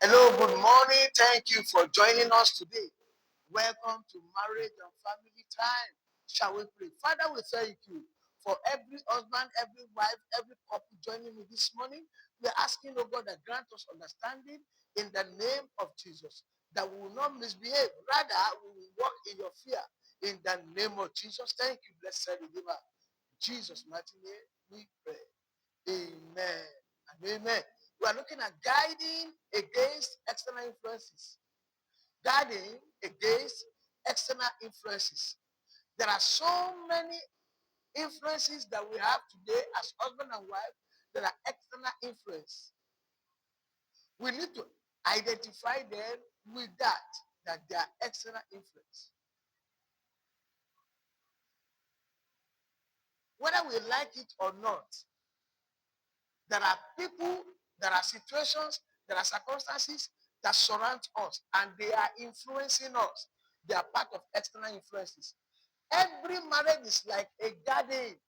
Hello, good morning. Thank you for joining us today. Welcome to Marriage and Family Time. Shall we pray? Father, we thank you for every husband, every wife, every couple joining me this morning. We're asking, oh God, that grant us understanding in the name of Jesus, that we will not misbehave. Rather, we will walk in your fear in the name of Jesus. Thank you, blessed Redeemer. In Jesus' mighty name, we pray. Amen and amen. We are looking at guiding against external influences. Guiding against external influences. There are so many influences that we have today as husband and wife that are external influence. We need to identify them with that they are external influence. Whether we like it or not, there are people, there are situations, there are circumstances that surround us and they are influencing us. They are part of external influences. Every marriage is like a garden.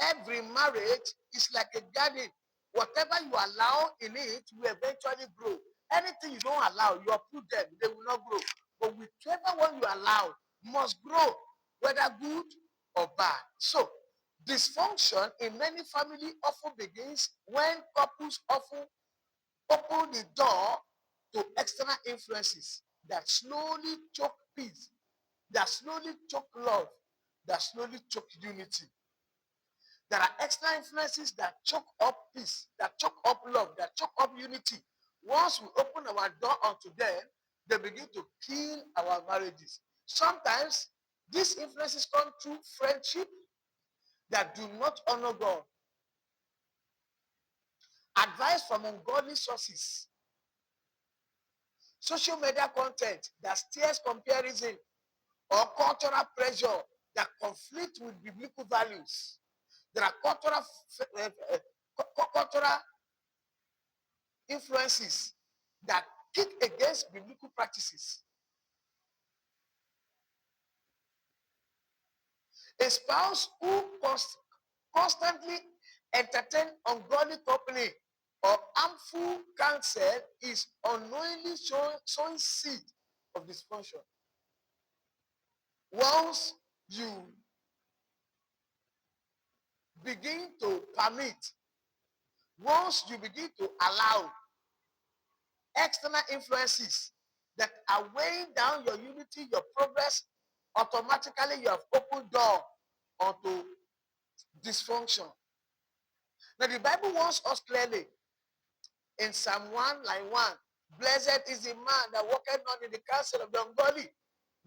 Every marriage is like a garden. Whatever you allow in it will eventually grow. Anything you don't allow, you uproot them, they will not grow. But whichever one you allow must grow, whether good or bad. So, dysfunction in many families often begins when couples often open the door to external influences that slowly choke peace, that slowly choke love, that slowly choke unity. There are external influences that choke up peace, that choke up love, that choke up unity. Once we open our door onto them, they begin to kill our marriages. Sometimes these influences come through friendship that do not honor God, advice from ungodly sources, social media content that stirs comparison, or cultural pressure that conflict with biblical values. There are cultural influences that kick against biblical practices. A spouse who constantly entertain ungodly company or harmful counsel is unknowingly sowing seed of dysfunction. Once you begin to permit, once you begin to allow external influences that are weighing down your unity, your progress, automatically you have opened door onto dysfunction. Now the Bible warns us clearly in Psalm 1 line 1, blessed is the man that walketh not in the counsel of the ungodly,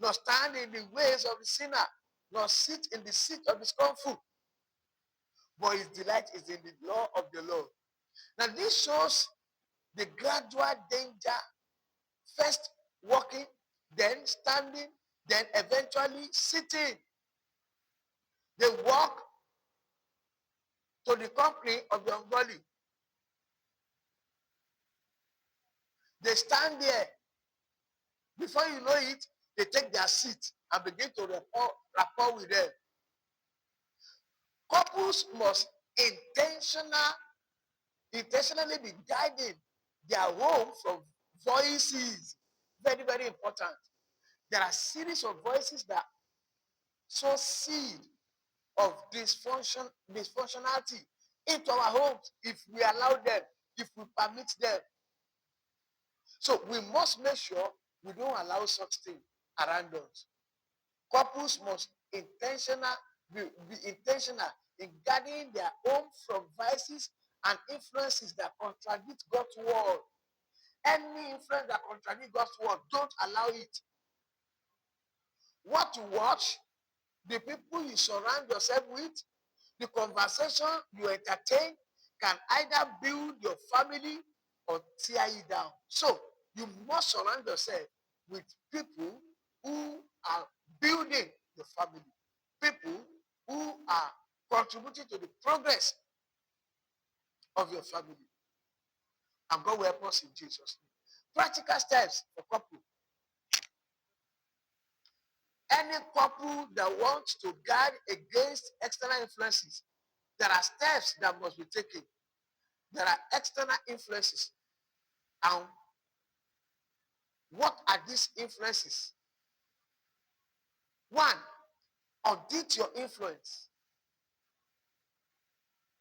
nor stand in the ways of the sinner, nor sit in the seat of the scornful, but his delight is in the law of the Lord. Now this shows the gradual danger. First walking, then standing, then eventually sitting. They walk to the company of the ungodly. They stand there. Before you know it, they take their seat and begin to rapport with them. Couples must intentionally be guiding their home from voices. Very, very important. There are series of voices that sow seed of dysfunctionality into our homes if we allow them, if we permit them. So we must make sure we don't allow such things around us. Couples must be intentional in guarding their home from vices and influences that contradict God's word. Any influence that contradicts God's word, don't allow it. What you watch, the people you surround yourself with, the conversation you entertain can either build your family or tear you down. So you must surround yourself with people who are building your family, people who are contributing to the progress of your family. And God will help us in Jesus' name. Practical steps for couple. Any couple that wants to guard against external influences, there are steps that must be taken. There are external influences. And what are these influences? One, audit your influence.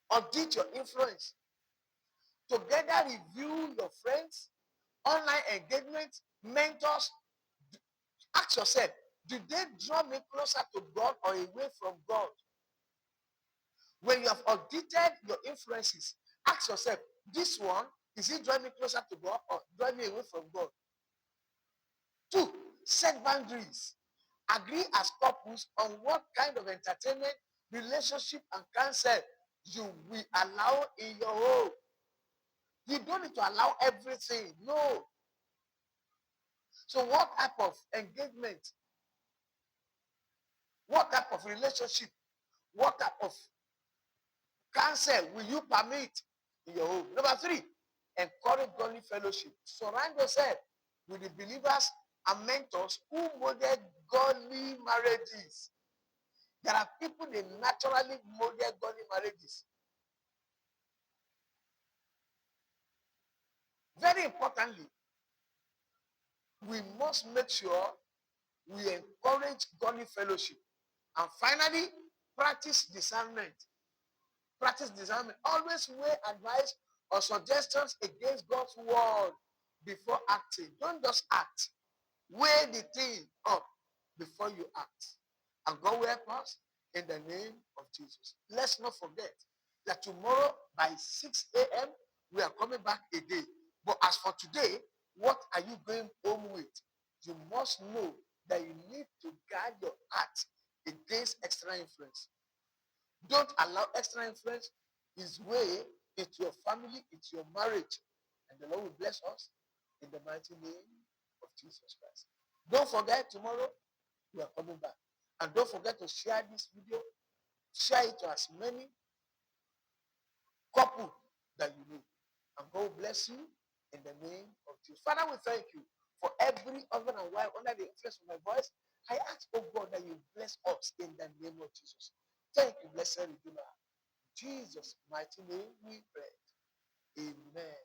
Audit your influence. Together review your friends, online engagement, mentors. Ask yourself, do they draw me closer to God or away from God? When you have audited your influences, ask yourself, this one, is it drawing me closer to God or drawing me away from God? 2, set boundaries. Agree as couples on what kind of entertainment, relationship, and counsel you will allow in your home. You don't need to allow everything. No. So what type of engagement, what type of relationship, what type of counsel will you permit in your home? Number 3, encourage godly fellowship. Surround yourself with the believers and mentors who model godly marriages. There are people that naturally model godly marriages. Very importantly, we must make sure we encourage godly fellowship. And finally, practice discernment. Practice discernment. Always weigh advice or suggestions against God's word before acting. Don't just act. Weigh the thing up before you act. And God will help us in the name of Jesus. Let's not forget that tomorrow by 6 a.m. we are coming back again. But as for today, what are you going home with? You must know that you need to guard your heart against external influence. Don't allow external influence his way into your family, into your marriage. And the Lord will bless us in the mighty name of Jesus Christ. Don't forget, tomorrow we are coming back. And don't forget to share this video. Share it to as many couples that you know. And God will bless you in the name of Jesus. Father, we thank you for every husband and wife under the influence of my voice. I ask, oh God, that you bless us in the name of Jesus. Thank you, blessed Redeemer. In Jesus' mighty name we pray. Amen.